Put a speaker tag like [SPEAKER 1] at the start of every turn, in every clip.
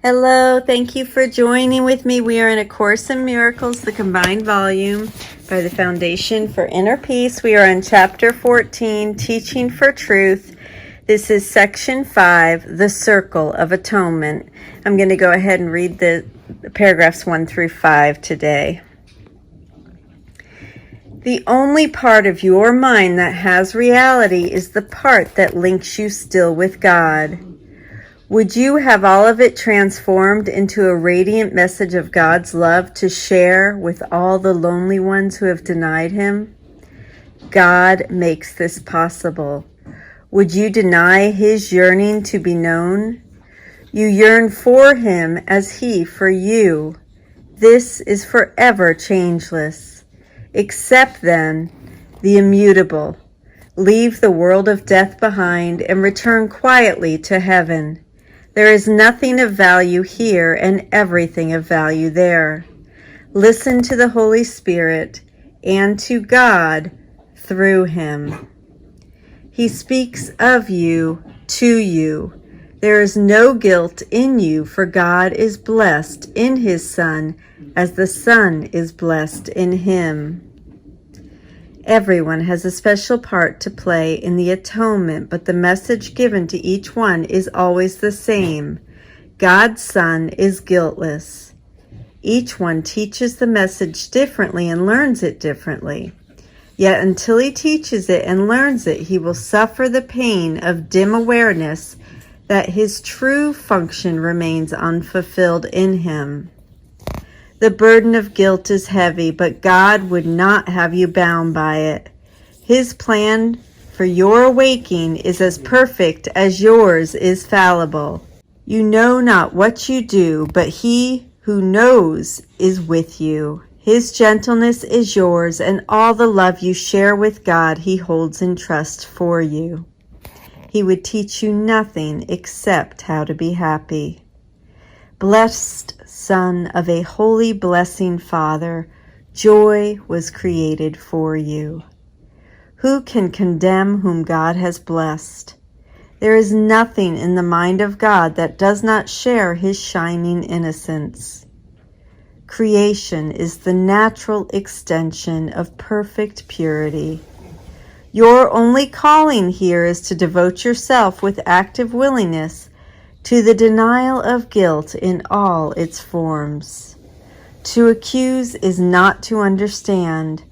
[SPEAKER 1] Hello, thank you for joining with me. We are in A Course in Miracles, the combined volume by the Foundation for Inner Peace. We are in Chapter 14, Teaching for Truth. This is Section 5, The Circle of Atonement. I'm going to go ahead and read the paragraphs 1 through 5 today. The only part of your mind that has reality is the part that links you still with God. Would you have all of it transformed into a radiant message of God's love to share with all the lonely ones who have denied Him? God makes this possible. Would you deny His yearning to be known? You yearn for Him as He for you. This is forever changeless. Accept then the immutable. Leave the world of death behind and return quietly to heaven. There is nothing of value here and everything of value there. Listen to the Holy Spirit and to God through Him. He speaks of you to you. There is no guilt in you, for God is blessed in His Son as the Son is blessed in Him. Everyone has a special part to play in the atonement, but the message given to each one is always the same. God's Son is guiltless. Each one teaches the message differently and learns it differently. Yet until he teaches it and learns it, he will suffer the pain of dim awareness that his true function remains unfulfilled in him. The burden of guilt is heavy, but God would not have you bound by it. His plan for your awakening is as perfect as yours is fallible. You know not what you do, but He who knows is with you. His gentleness is yours, and all the love you share with God He holds in trust for you. He would teach you nothing except how to be happy. Blessed Son of a holy blessing Father, joy was created for you. Who can condemn whom God has blessed? There is nothing in the mind of God that does not share His shining innocence. Creation is the natural extension of perfect purity. Your only calling here is to devote yourself with active willingness to the denial of guilt in all its forms. To accuse is not to understand.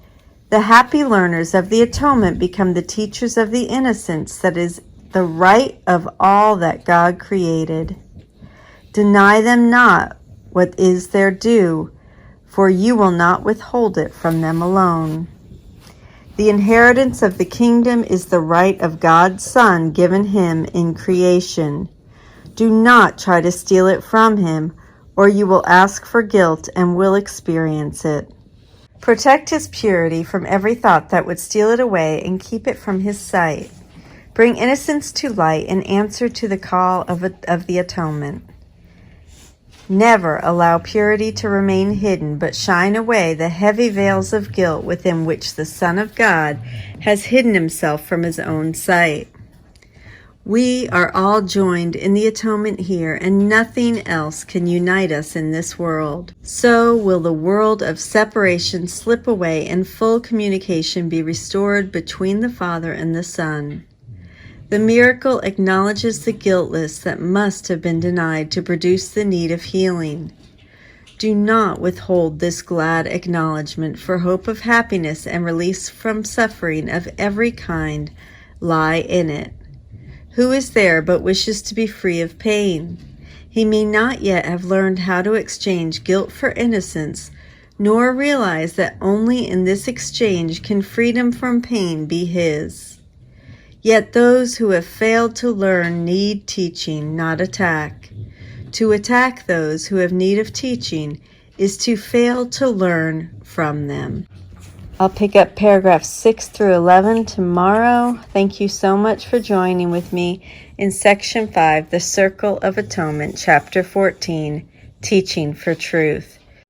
[SPEAKER 1] The happy learners of the atonement become the teachers of the innocence that is the right of all that God created. Deny them not what is their due, for you will not withhold it from them alone. The inheritance of the kingdom is the right of God's Son given Him in creation. Do not try to steal it from Him, or you will ask for guilt and will experience it. Protect His purity from every thought that would steal it away and keep it from His sight. Bring innocence to light and answer to the call of the atonement. Never allow purity to remain hidden, but shine away the heavy veils of guilt within which the Son of God has hidden Himself from His own sight. We are all joined in the atonement here, and nothing else can unite us in this world. So will the world of separation slip away and full communication be restored between the Father and the Son. The miracle acknowledges the guiltless that must have been denied to produce the need of healing. Do not withhold this glad acknowledgement, for hope of happiness and release from suffering of every kind lie in it. Who is there but wishes to be free of pain? He may not yet have learned how to exchange guilt for innocence, nor realize that only in this exchange can freedom from pain be his. Yet those who have failed to learn need teaching, not attack. To attack those who have need of teaching is to fail to learn from them. I'll pick up paragraphs 6 through 11 tomorrow. Thank you so much for joining with me in Section 5, The Circle of Atonement, Chapter 14, Teaching for Truth.